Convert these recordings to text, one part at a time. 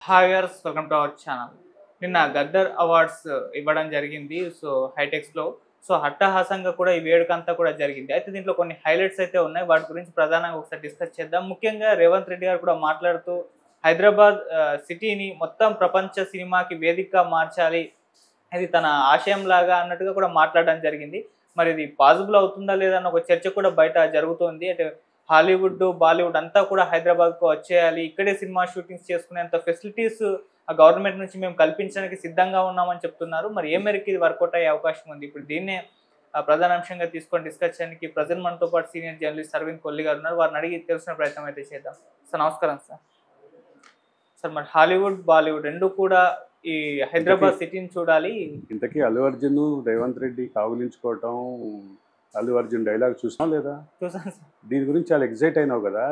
Hi viewers, welcome to our channel. నిన్న Gaddar awards ఇవ్వడం జరిగింది. సో హైటెక్స్లో అట్టహాసంగా కూడా ఈ వేడుక అంతా కూడా జరిగింది. అయితే దీంట్లో కొన్ని హైలైట్స్ అయితే ఉన్నాయి. వాటి గురించి ప్రధానంగా ఒకసారి డిస్కస్ చేద్దాం. ముఖ్యంగా రేవంత్ రెడ్డి గారు కూడా మాట్లాడుతూ హైదరాబాద్ సిటీని మొత్తం ప్రపంచ సినిమాకి వేదికగా మార్చాలి, ఇది తన ఆశయం లాగా అన్నట్టుగా కూడా మాట్లాడడం జరిగింది. మరి ఇది పాసిబుల్ అవుతుందా లేదా అన్న ఒక చర్చ కూడా బయట జరుగుతోంది. అంటే హాలీవుడ్, బాలీవుడ్ అంతా కూడా హైదరాబాద్‌కు వచ్చేయాలి, ఇక్కడే సినిమా షూటింగ్స్ చేసుకునేంత ఫెసిలిటీస్ ఆ గవర్నమెంట్ నుంచి మేము కల్పించడానికి సిద్ధంగా ఉన్నామని చెప్తున్నారు. మరి ఏ మేరకు ఇది వర్కౌట్ అయ్యే అవకాశం ఉంది? ఇప్పుడు దీన్నే ప్రధాన అంశంగా తీసుకొని డిస్కస్ చేయడానికి ప్రెజెంట్ మనతో పాటు సీనియర్ జర్నలిస్ట్ అరవింద్ కొల్లి గారు ఉన్నారు. వారిని అడిగి తెలుసుకునే ప్రయత్నం అయితే చేద్దాం. సార్ నమస్కారం సార్. సార్ మరి హాలీవుడ్, బాలీవుడ్ 2 కూడా ఈ హైదరాబాద్ సిటీని చూడాలి. ఇంతకీ అల్లు అర్జున్ రేవంత్ రెడ్డి కావులించుకోవటం, అల్లు అర్జున్ డైలాగ్ చూసాం లేదా? చూసాను సార్. దీని గురించి చాలా ఎగ్జైట్ అయినావు కదా?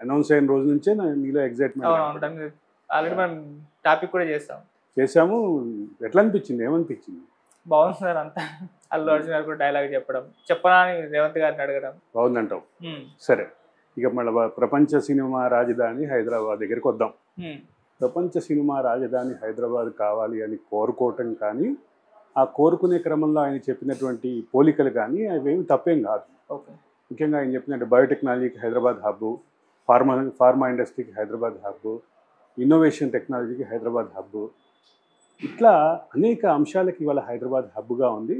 అనౌన్స్ అయిన రోజు నుంచే నీలో ఎగ్జైట్మెంట్ అవును, ఆల్రెడీ మనం టాపిక్ కూడా చేసాము. ఎట్లా అనిపించింది? ఏమనిపించింది? బాగుంది సార్. అంతా అల్లు అర్జున్ గారు కూడా డైలాగ్ చెప్పనా అని రేవంత్ గారిని అడగడం. బాగుందంటావు. సరే, ఇక మళ్ళీ ప్రపంచ సినిమా రాజధాని హైదరాబాద్ దగ్గరికి వద్దాం. ప్రపంచ సినిమా రాజధాని హైదరాబాద్ కావాలి అని కోరుకోవటం కానీ, ఆ కోరుకునే క్రమంలో ఆయన చెప్పినటువంటి పోలికలు కానీ అవేమి తప్పేం కాదు. ఓకే. ముఖ్యంగా ఆయన చెప్పినట్టు బయోటెక్నాలజీకి హైదరాబాద్ హబ్బు, ఫార్మా ఇండస్ట్రీకి హైదరాబాద్ హబ్బు, ఇన్నోవేషన్ టెక్నాలజీకి హైదరాబాద్ హబ్బు, ఇట్లా అనేక అంశాలకి ఇవాళ హైదరాబాద్ హబ్గా ఉంది.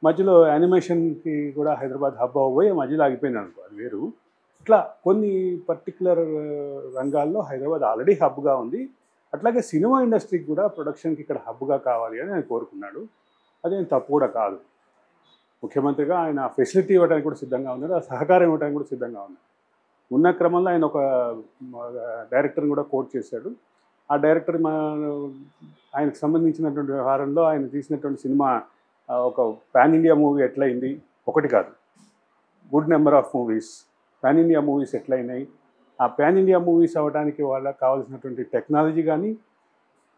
మధ్యలో యానిమేషన్కి కూడా హైదరాబాద్ హబ్ అవ్వబోయి మధ్యలో ఆగిపోయింది అనుకో, అది వేరు. ఇట్లా కొన్ని పర్టికులర్ రంగాల్లో హైదరాబాద్ ఆల్రెడీ హబ్గా ఉంది. అట్లాగే సినిమా ఇండస్ట్రీకి కూడా ప్రొడక్షన్కి ఇక్కడ హబ్గా కావాలి అని ఆయన కోరుకున్నాడు. అదేం తప్పు కూడా కాదు. ముఖ్యమంత్రిగా ఆయన ఫెసిలిటీ ఇవ్వడానికి కూడా సిద్ధంగా ఉన్నారు, ఆ సహకారం ఇవ్వడానికి కూడా సిద్ధంగా ఉన్నారు. ఉన్న క్రమంలో ఆయన ఒక డైరెక్టర్ని కూడా కోట్ చేశాడు. ఆ డైరెక్టర్ ఆయనకు సంబంధించినటువంటి వ్యవహారంలో ఆయన తీసినటువంటి సినిమా ఒక పాన్ ఇండియా మూవీ ఎట్లయింది, ఒకటి కాదు, good number of movies pan India movies ఎట్లయినాయి, ఆ పాన్ ఇండియా మూవీస్ అవ్వడానికి వాళ్ళకి కావాల్సినటువంటి టెక్నాలజీ కానీ,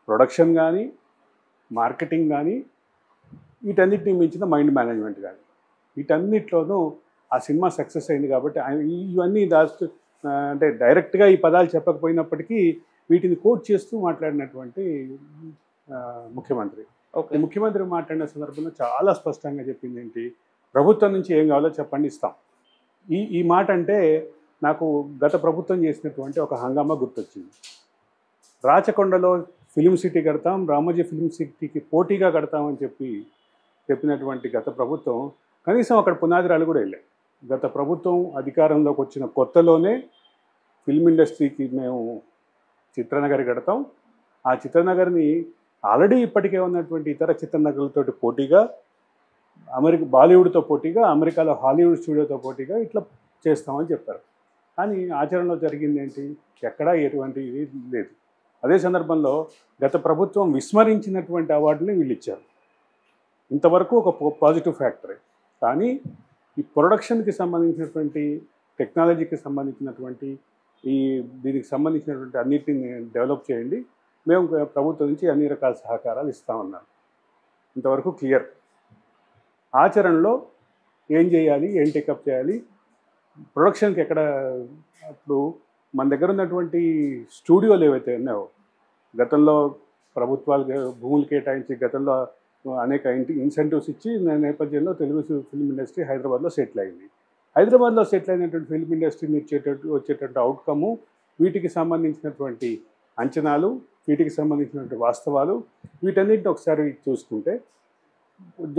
ప్రొడక్షన్ కానీ, మార్కెటింగ్ కానీ, వీటన్నిటిని మించిన మైండ్ మేనేజ్మెంట్ కానీ, వీటన్నిటిలోనూ ఆ సినిమా సక్సెస్ అయింది. కాబట్టి ఆయన ఇవన్నీ అంటే డైరెక్ట్గా ఈ పదాలు చెప్పకపోయినప్పటికీ వీటిని కోట్ చేస్తూ మాట్లాడినటువంటి ముఖ్యమంత్రి. ఓకే. ముఖ్యమంత్రి మాట్లాడిన సందర్భంలో చాలా స్పష్టంగా చెప్పింది ఏంటి, ప్రభుత్వం నుంచి ఏం కావాలో చెప్పండి, ఇస్తాం. ఈ మాట అంటే నాకు గత ప్రభుత్వం చేసినటువంటి ఒక హంగామా గుర్తొచ్చింది. రాచకొండలో ఫిలిం సిటీ కడతాం, రామోజీ ఫిలిం సిటీకి పోటీగా కడతామని చెప్పినటువంటి గత ప్రభుత్వం కనీసం అక్కడ పునాదిరాలు కూడా వెళ్ళాయి. గత ప్రభుత్వం అధికారంలోకి వచ్చిన కొత్తలోనే ఫిల్మ్ ఇండస్ట్రీకి మేము చిత్రనగర్ కడతాం, ఆ చిత్రనగర్ని ఆల్రెడీ ఇప్పటికే ఉన్నటువంటి ఇతర చిత్రనగర్లతో పోటీగా, బాలీవుడ్తో పోటీగా, అమెరికాలో హాలీవుడ్ స్టూడియోతో పోటీగా ఇట్లా చేస్తామని చెప్పారు. కానీ ఆచరణలో జరిగింది ఏంటి, ఎక్కడా ఎటువంటి లేదు. అదే సందర్భంలో గత ప్రభుత్వం విస్మరించినటువంటి అవార్డుని వీళ్ళు ఇచ్చారు. ఇంతవరకు ఒక పాజిటివ్ ఫ్యాక్టరీ. కానీ ఈ ప్రొడక్షన్కి సంబంధించినటువంటి, టెక్నాలజీకి సంబంధించినటువంటి, దీనికి సంబంధించినటువంటి అన్నిటిని డెవలప్ చేయండి, మేము ప్రభుత్వం నుంచి అన్ని రకాల సహకారాలు ఇస్తామన్నారు. ఇంతవరకు క్లియర్. ఆచరణలో ఏం చేయాలి, ఏం టేకప్ చేయాలి, ప్రొడక్షన్కి ఎక్కడ, అప్పుడు మన దగ్గర ఉన్నటువంటి స్టూడియోలు ఏవైతే ఉన్నాయో, గతంలో ప్రభుత్వాలు భూములు కేటాయించి గతంలో అనేక ఇన్సెంటివ్స్ ఇచ్చి నేపథ్యంలో తెలుగు ఫిల్మ్ ఇండస్ట్రీ హైదరాబాద్లో సెటిల్ అయింది. హైదరాబాద్లో సెటిల్ అయినటువంటి ఫిల్మ్ ఇండస్ట్రీని వచ్చేటటువంటి అవుట్కము, వీటికి సంబంధించినటువంటి అంచనాలు, వీటికి సంబంధించినటువంటి వాస్తవాలు, వీటన్నిటిని ఒకసారి చూసుకుంటే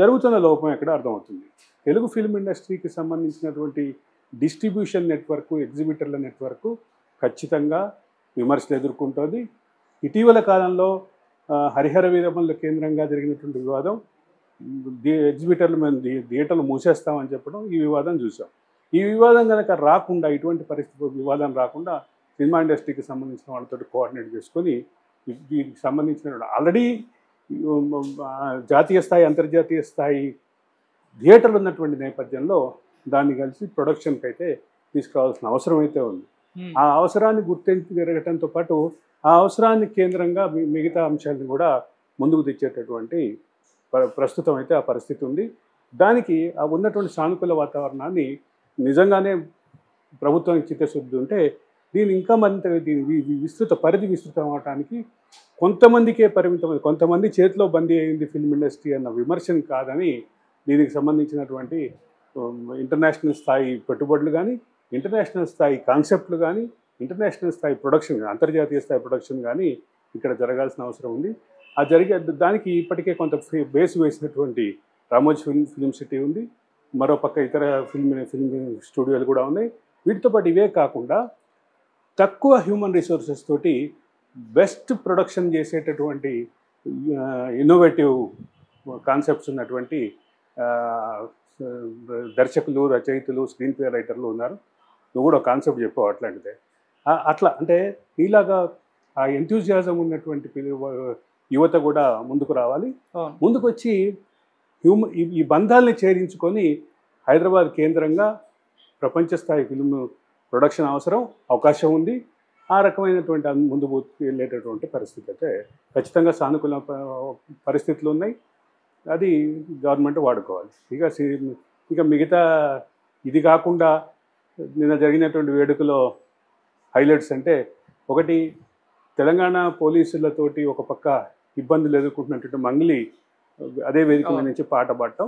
జరుగుతున్న లోపం ఎక్కడ అర్థమవుతుంది. తెలుగు ఫిల్మ్ ఇండస్ట్రీకి సంబంధించినటువంటి డిస్ట్రిబ్యూషన్ నెట్వర్క్, ఎగ్జిబిటర్ల నెట్వర్క్ ఖచ్చితంగా విమర్శలు ఎదుర్కొంటుంది. ఇటీవల కాలంలో హరిహర వీరమల్ల కేంద్రంగా జరిగినటువంటి వివాదం, ఎగ్జిబిటర్లు మేము థియేటర్లు మూసేస్తామని చెప్పడం, ఈ వివాదం చూసాం. ఈ వివాదం కనుక రాకుండా, ఇటువంటి పరిస్థితి వివాదం రాకుండా సినిమా ఇండస్ట్రీకి సంబంధించిన వాళ్ళతో కోఆర్డినేట్ చేసుకొని దీనికి సంబంధించిన ఆల్రెడీ జాతీయ స్థాయి, అంతర్జాతీయ స్థాయి థియేటర్లు ఉన్నటువంటి నేపథ్యంలో దాన్ని కలిసి ప్రొడక్షన్కి అయితే తీసుకురావాల్సిన అవసరం అయితే ఉంది. ఆ అవసరాన్ని గుర్తించి జరగటంతో పాటు ఆ అవసరాన్ని కేంద్రంగా మిగతా అంశాలను కూడా ముందుకు తెచ్చేటటువంటి ప్రస్తుతం అయితే ఆ పరిస్థితి ఉంది. దానికి ఆ ఉన్నటువంటి సానుకూల వాతావరణాన్ని నిజంగానే ప్రభుత్వానికి చిత్తశుద్ధి ఉంటే దీని ఇంకా మరింత దీని పరిధి విస్తృతం అవడానికి కొంతమందికే పరిమితమైంది, కొంతమంది చేతిలో బందీ అయింది ఫిల్మ్ ఇండస్ట్రీ అన్న విమర్శను కాదని దీనికి సంబంధించినటువంటి ఇంటర్నేషనల్ స్థాయి పెట్టుబడులు కానీ, ఇంటర్నేషనల్ స్థాయి కాన్సెప్ట్లు కానీ, ఇంటర్నేషనల్ స్థాయి ప్రొడక్షన్, అంతర్జాతీయ స్థాయి ప్రొడక్షన్ కానీ ఇక్కడ జరగాల్సిన అవసరం ఉంది. ఆ దానికి ఇప్పటికే కొంత బేస్ వేసినటువంటి రామోజీ ఫిల్మ్ సిటీ ఉంది. మరోపక్క ఇతర ఫిల్మ్ స్టూడియోలు కూడా ఉన్నాయి. వీటితో పాటు ఇవే కాకుండా తక్కువ హ్యూమన్ రిసోర్సెస్ తోటి బెస్ట్ ప్రొడక్షన్ చేసేటటువంటి ఇన్నోవేటివ్ కాన్సెప్ట్స్ ఉన్నటువంటి దర్శకులు, రచయితలు, స్క్రీన్ ప్లే రైటర్లు ఉన్నారు. నువ్వు కూడా కాన్సెప్ట్ చెప్పావు అట్లాంటిదే. అట్లా అంటే నీలాగా ఆ ఎంతూజియాజం ఉన్నటువంటి యువత కూడా ముందుకు రావాలి. ముందుకు వచ్చి ఈ బంధాలని చేరించుకొని హైదరాబాద్ కేంద్రంగా ప్రపంచ స్థాయి ఫిల్మ్ ప్రొడక్షన్ అవకాశం ఉంది. ఆ రకమైనటువంటి ముందు వెళ్ళేటటువంటి పరిస్థితి అయితే ఖచ్చితంగా సానుకూల పరిస్థితులు ఉన్నాయి. అది గవర్నమెంట్ వాడుకోవాలి. ఇక మిగతా ఇది కాకుండా నిన్న జరిగినటువంటి వేడుకలో హైలైట్స్ అంటే, ఒకటి తెలంగాణ పోలీసులతోటి ఒక పక్క ఇబ్బందులు ఎదుర్కొంటున్నటువంటి మంగ్లీ అదే వేదిక మీద నుంచి పాట పాడటం,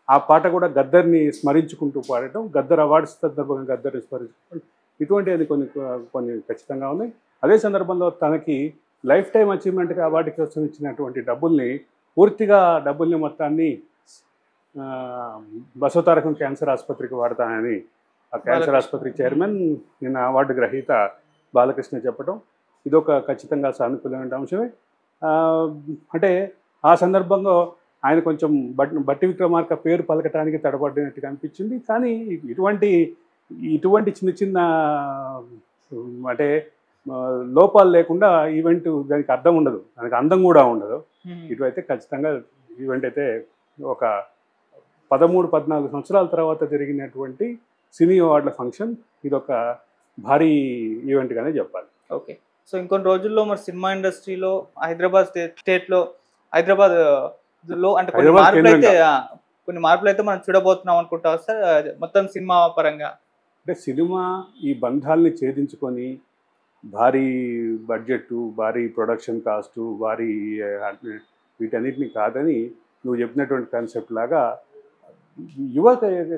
ఆ పాట కూడా గద్దర్ని స్మరించుకుంటూ పాడటం, గద్దర్ అవార్డ్స్ సందర్భంగా గద్దర్ని స్మరించుకుంటూ, ఇటువంటివి కొన్ని ఖచ్చితంగా ఉన్నాయి. అదే సందర్భంలో తనకి లైఫ్ టైం అచీవ్మెంట్గా అవార్డు కోసం ఇచ్చినటువంటి డబ్బుల్ని మొత్తాన్ని బసవతారకం క్యాన్సర్ ఆసుపత్రికి వాడతానని ఆ క్యాన్సర్ ఆసుపత్రి చైర్మన్ నిన్న అవార్డు గ్రహీత బాలకృష్ణ చెప్పడం, ఇదొక ఖచ్చితంగా సానుకూలమైన అంశమే. అంటే ఆ సందర్భంగా ఆయన కొంచెం బట్టి విక్రమార్క పేరు పలకటానికి తడబడినట్టుగా అనిపించింది. కానీ ఇటువంటి చిన్న చిన్న అంటే లోపాలు లేకుండా ఈవెంట్ దానికి అర్థం ఉండదు, దానికి అందం కూడా ఉండదు. ఇటువైతే ఖచ్చితంగా ఈవెంట్ అయితే ఒక 13-14 సంవత్సరాల తర్వాత జరిగినటువంటి సినీ అవార్డుల ఫంక్షన్, ఇదొక భారీ ఈవెంట్గానే చెప్పాలి. ఓకే, సో ఇంకొన్ని రోజుల్లో మరి సినిమా ఇండస్ట్రీలో హైదరాబాద్లో అంటే కొన్ని మార్పులు అయితే మనం చూడబోతున్నాం అనుకుంటా సార్, మొత్తం సినిమా పరంగా. అంటే సినిమా ఈ బంధాలని ఛేదించుకొని భారీ బడ్జెట్, భారీ ప్రొడక్షన్ కాస్టు, భారీ వీటన్నిటిని కాదని నువ్వు చెప్పినటువంటి కాన్సెప్ట్ లాగా యువ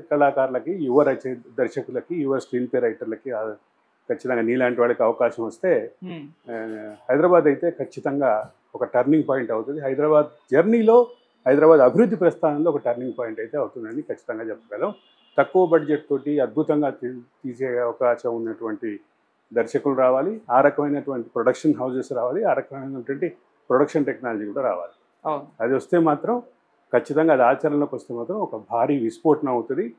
కళాకారులకి, యువ దర్శకులకి, యువ స్క్రీన్ ప్లే రైటర్లకి ఖచ్చితంగా నీలాంటి వాడికి అవకాశం వస్తే హైదరాబాద్ అయితే ఖచ్చితంగా ఒక టర్నింగ్ పాయింట్ అవుతుంది. హైదరాబాద్ జర్నీలో, హైదరాబాద్ అభివృద్ధి ప్రస్థానంలో ఒక టర్నింగ్ పాయింట్ అయితే అవుతుందని ఖచ్చితంగా చెప్పగలం. తక్కువ బడ్జెట్ తోటి అద్భుతంగా తీసే అవకాశం ఉన్నటువంటి దర్శకులు రావాలి, ఆ రకమైనటువంటి ప్రొడక్షన్ హౌసెస్ రావాలి, ఆ రకమైనటువంటి ప్రొడక్షన్ టెక్నాలజీ కూడా రావాలి. అది వస్తే మాత్రం ఖచ్చితంగా అది ఆచరణలోకి వస్తే మాత్రం ఒక భారీ విస్ఫోటనం అవుతుంది.